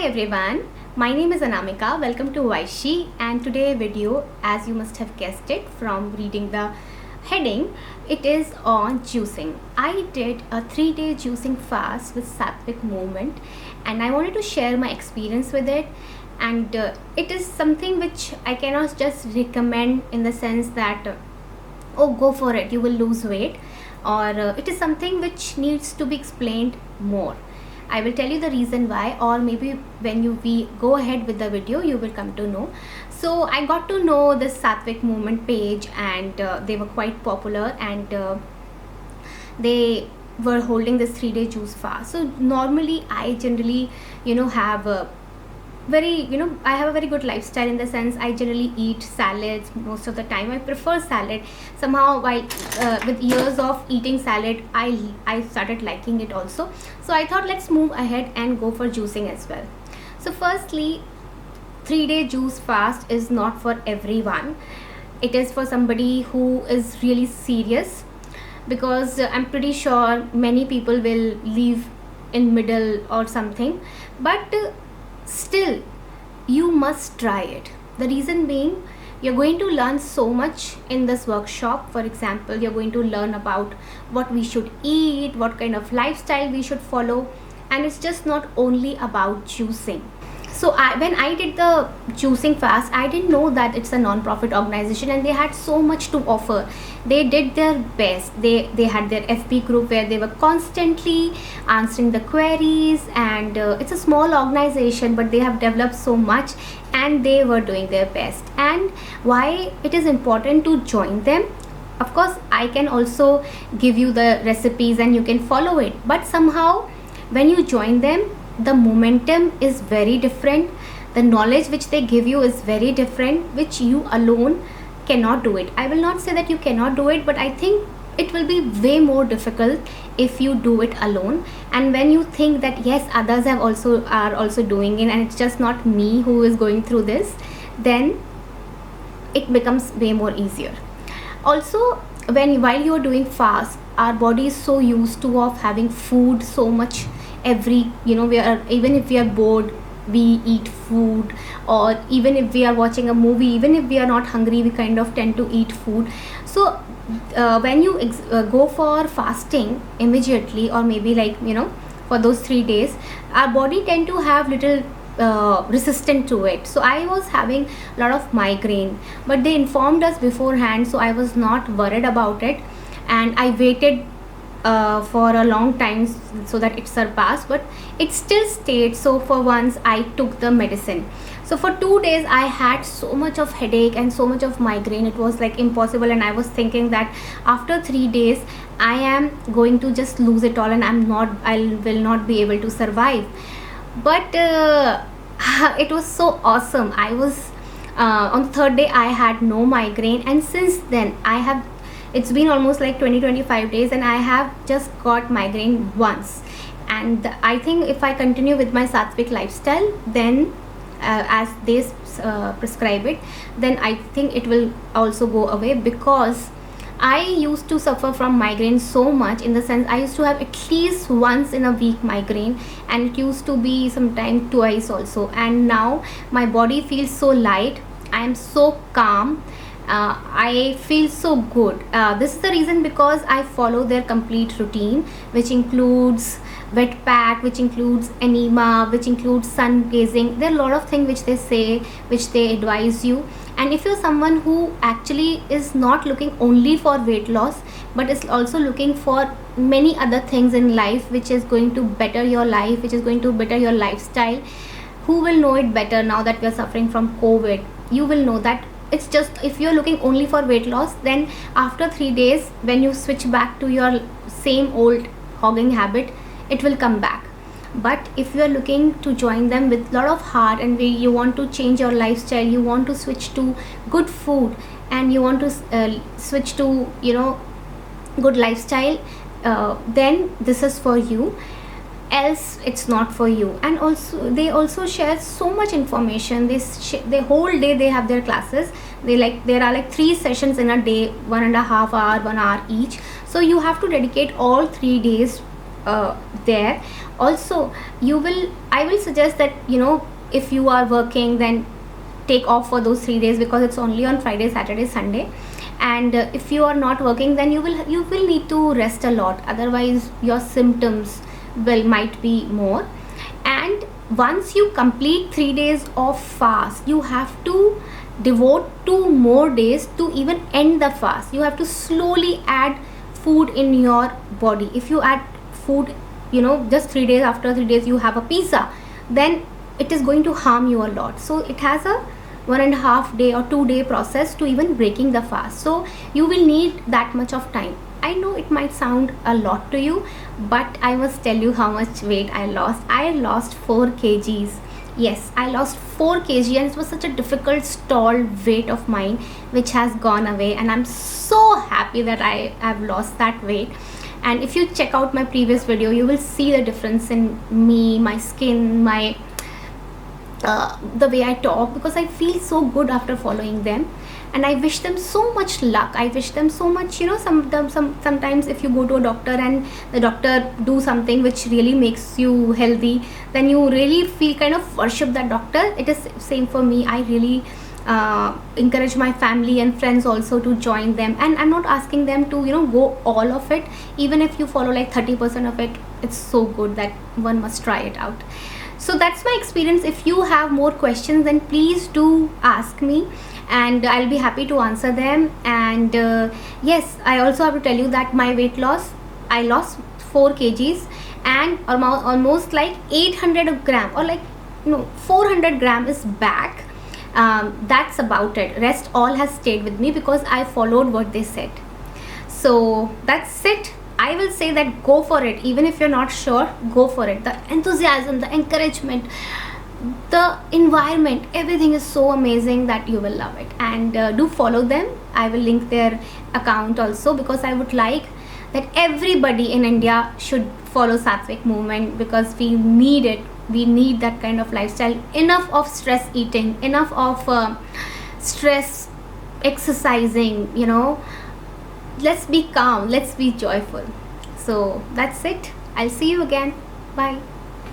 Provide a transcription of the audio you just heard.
everyone, my name is Anamika. Welcome to Vaishi, and today video, as you must have guessed it from reading the heading, it is on juicing. I did a 3-day juicing fast with Sattvic movement, and I wanted to share my experience with it. And it is something which I cannot just recommend in the sense that oh, go for it, you will lose weight, or it is something which needs to be explained more. I will tell you the reason why, or maybe when we go ahead with the video, you will come to know. So I got to know this Sattvic movement page, and they were quite popular, and they were holding this 3-day juice fast. So normally I generally, have a I have a very good lifestyle, in the sense I generally eat salads most of the time. I prefer salad. Somehow, while with years of eating salad, I started liking it also. So I thought, let's move ahead and go for juicing as well. So firstly, 3-day juice fast is not for everyone. It is for somebody who is really serious, because I'm pretty sure many people will leave in middle or something, but still you must try it. The reason being, you're going to learn so much in this workshop. For example, you're going to learn about what we should eat, what kind of lifestyle we should follow, and it's just not only about juicing. So when I did the juicing fast, I didn't know that it's a non-profit organization and they had so much to offer. They did their best. They had their FB group where they were constantly answering the queries, and it's a small organization, but they have developed so much and they were doing their best. And why it is important to join them? Of course, I can also give you the recipes and you can follow it, but somehow when you join them, the momentum is very different. The knowledge which they give you is very different, which you alone cannot do it. I will not say that you cannot do it, but I think it will be way more difficult if you do it alone. And when you think that yes, others are also doing it, and it's just not me who is going through this, then it becomes way more easier. Also, while you're doing fast, our body is so used to of having food so much. Even if we are bored, we eat food, or even if we are watching a movie, even if we are not hungry, we kind of tend to eat food. So when you go for fasting immediately, or maybe for those 3 days, our body tend to have little resistant to it. So I was having a lot of migraine, but they informed us beforehand, so I was not worried about it, and I waited for a long time so that it surpassed, but it still stayed. So for once I took the medicine. So for 2 days I had so much of headache and so much of migraine, it was like impossible, and I was thinking that after 3 days I am going to just lose it all, and I will not be able to survive. But it was so awesome. I was on the 3rd day I had no migraine, and since then it's been almost like 20-25 days, and I have just got migraine once. And I think if I continue with my Sattvic lifestyle, then as they prescribe it, then I think it will also go away, because I used to suffer from migraine so much, in the sense I used to have at least once in a week migraine, and it used to be sometime twice also. And now my body feels so light, I am so calm, I feel so good. This is the reason, because I follow their complete routine, which includes wet pack, which includes enema, which includes sun gazing. There are a lot of things which they say, which they advise you. And if you're someone who actually is not looking only for weight loss, but is also looking for many other things in life, which is going to better your life, which is going to better your lifestyle, who will know it better now that we are suffering from COVID? You will know that it's just, if you're looking only for weight loss, then after 3 days, when you switch back to your same old hogging habit, it will come back. But if you are looking to join them with a lot of heart, and you want to change your lifestyle, you want to switch to good food, and you want to switch to good lifestyle, then this is for you. Else it's not for you. And also they also share so much information. The whole day they have their classes. There are like 3 sessions in a day, 1.5 hour, 1 hour each. So you have to dedicate all 3 days there. Also, I will suggest that, if you are working, then take off for those 3 days, because it's only on Friday, Saturday, Sunday. And if you are not working, then you will need to rest a lot, otherwise your symptoms might be more. And once you complete 3 days of fast, you have to devote 2 more days to even end the fast. You have to slowly add food in your body. If you add food, just 3 days, after 3 days you have a pizza, then it is going to harm you a lot. So it has a 1.5 day or 2 day process to even breaking the fast. So you will need that much of time. I know it might sound a lot to you, but I must tell you how much weight I lost. I lost 4 kgs. Yes, I lost 4 kg, and it was such a difficult stalled weight of mine which has gone away, and I'm so happy that I have lost that weight. And if you check out my previous video, you will see the difference in me, my skin, my the way I talk, because I feel so good after following them. And I wish them so much luck. I wish them so much, sometimes if you go to a doctor and the doctor do something which really makes you healthy, then you really feel kind of worship that doctor. It is same for me. I really encourage my family and friends also to join them, and I'm not asking them to go all of it. Even if you follow like 30% of it, it's so good that one must try it out. So that's my experience. If you have more questions, then please do ask me, and I'll be happy to answer them. And yes, I also have to tell you that my weight loss, I lost 4 kgs and almost like 800 gram, or like 400 gram is back. That's about it. Rest all has stayed with me because I followed what they said. So that's it. I will say that go for it. Even if you're not sure, go for it. The enthusiasm, the encouragement, the environment, everything is so amazing that you will love it. And do follow them. I will link their account also, because I would like that everybody in India should follow Sattvic movement, because we need it. We need that kind of lifestyle. Enough of stress eating, enough of stress exercising, let's be calm, let's be joyful. So that's it. I'll see you again. Bye.